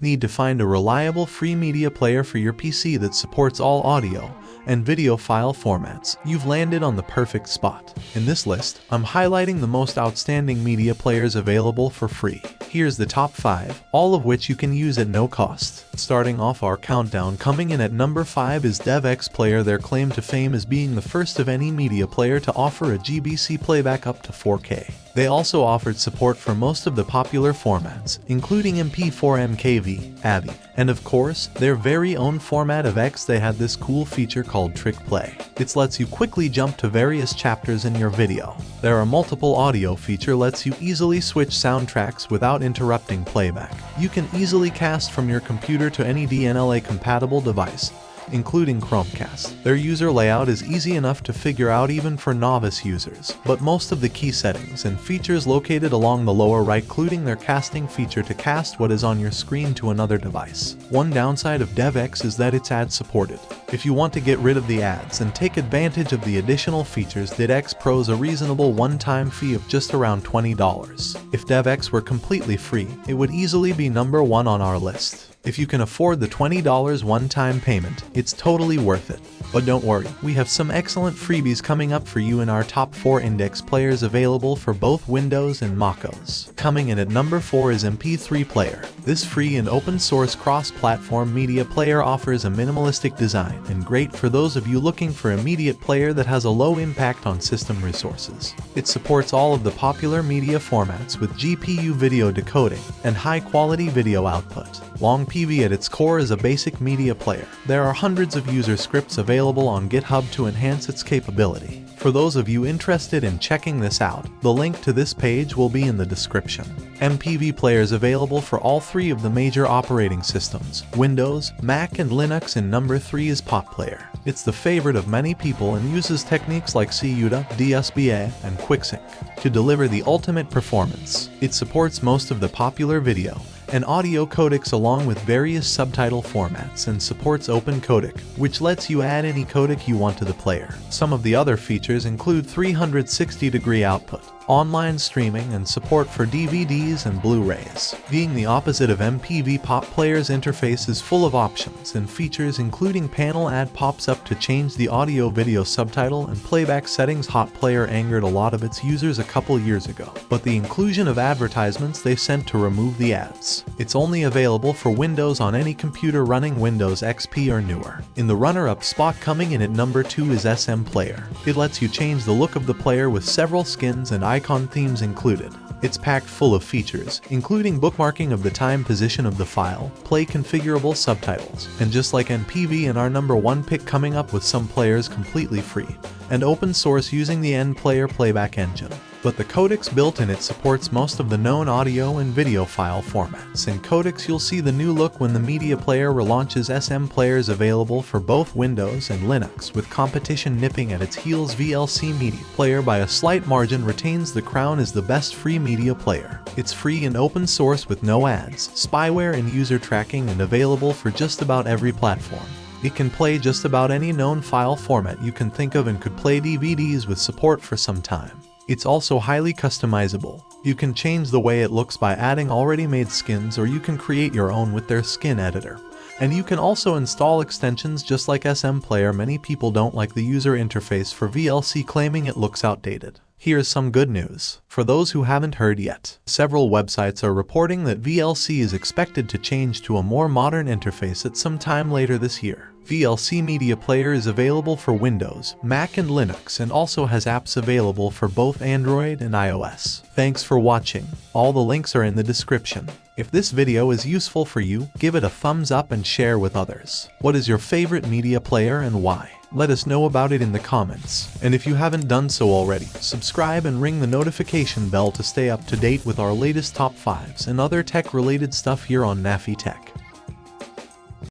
Need to find a reliable free media player for your PC that supports all audio and video file formats? You've landed on the perfect spot. In this list, I'm highlighting the most outstanding media players available for free. Here's the top 5, all of which you can use at no cost. Starting off our countdown, coming in at number 5 is DivX Player. Their claim to fame is being the first of any media player to offer a GBC playback up to 4K. They also offered support for most of the popular formats, including MP4, MKV, AVI, and of course, their very own format of X. They had this cool feature called Trick Play. It lets you quickly jump to various chapters in your video. There are multiple audio feature, lets you easily switch soundtracks without interrupting playback. You can easily cast from your computer to any DNLA compatible device, including Chromecast. Their user layout is easy enough to figure out even for novice users, but most of the key settings and features located along the lower right, including their casting feature to cast what is on your screen to another device. One downside of DivX is that it's ad supported. If you want to get rid of the ads and take advantage of the additional features, DivX pros a reasonable one-time fee of just around $20. If DivX were completely free, it would easily be number 1 on our list. If you can afford the $20 one-time payment, it's totally worth it. But don't worry, we have some excellent freebies coming up for you in our top 4 index players available for both Windows and MacOS. Coming in at number 4 is SMPlayer. This free and open source cross-platform media player offers a minimalistic design and great for those of you looking for a media player that has a low impact on system resources. It supports all of the popular media formats with GPU video decoding and high-quality video output. Long PV at its core is a basic media player. There are hundreds of user scripts available on GitHub to enhance its capability. For those of you interested in checking this out, the link to this page will be in the description. SMPlayer is available for all 3 of the major operating systems, Windows, Mac, and Linux, and number 3 is PotPlayer. It's the favorite of many people and uses techniques like CUDA, DSBA, and QuickSync to deliver the ultimate performance. It supports most of the popular video and audio codecs along with various subtitle formats and supports open codec, which lets you add any codec you want to the player. Some of the other features include 360-degree output, online streaming, and support for DVDs and Blu-rays. Being the opposite of MPV, PotPlayer's interface is full of options and features, including panel ad pops up to change the audio-video subtitle and playback settings. PotPlayer angered a lot of its users a couple years ago, but the inclusion of advertisements they sent to remove the ads. It's only available for Windows on any computer running Windows XP or newer. In the runner-up spot, coming in at number 2 is SMPlayer. It lets you change the look of the player with several skins and icon themes included. It's packed full of features, including bookmarking of the time position of the file, play configurable subtitles, and just like MPV and our number 1 pick, coming up with some players completely free and open source using the SMPlayer playback engine. But the codecs built in it supports most of the known audio and video file formats and codecs. You'll see the new look when the media player relaunches. SMPlayer is available for both Windows and Linux, with competition nipping at its heels. VLC Media Player by a slight margin retains the crown as the best free media player. It's free and open source with no ads, spyware, and user tracking, and available for just about every platform. It can play just about any known file format you can think of and could play DVDs with support for some time. It's also highly customizable. You can change the way it looks by adding already made skins, or you can create your own with their skin editor. And you can also install extensions just like SMPlayer. Many people don't like the user interface for VLC, claiming it looks outdated. Here's some good news. For those who haven't heard yet, several websites are reporting that VLC is expected to change to a more modern interface at some time later this year. VLC Media Player is available for Windows, Mac, and Linux, and also has apps available for both Android and iOS. Thanks for watching. All the links are in the description. If this video is useful for you, give it a thumbs up and share with others. What is your favorite media player and why? Let us know about it in the comments. And if you haven't done so already, subscribe and ring the notification bell to stay up to date with our latest top 5s and other tech-related stuff here on Nafi Tech.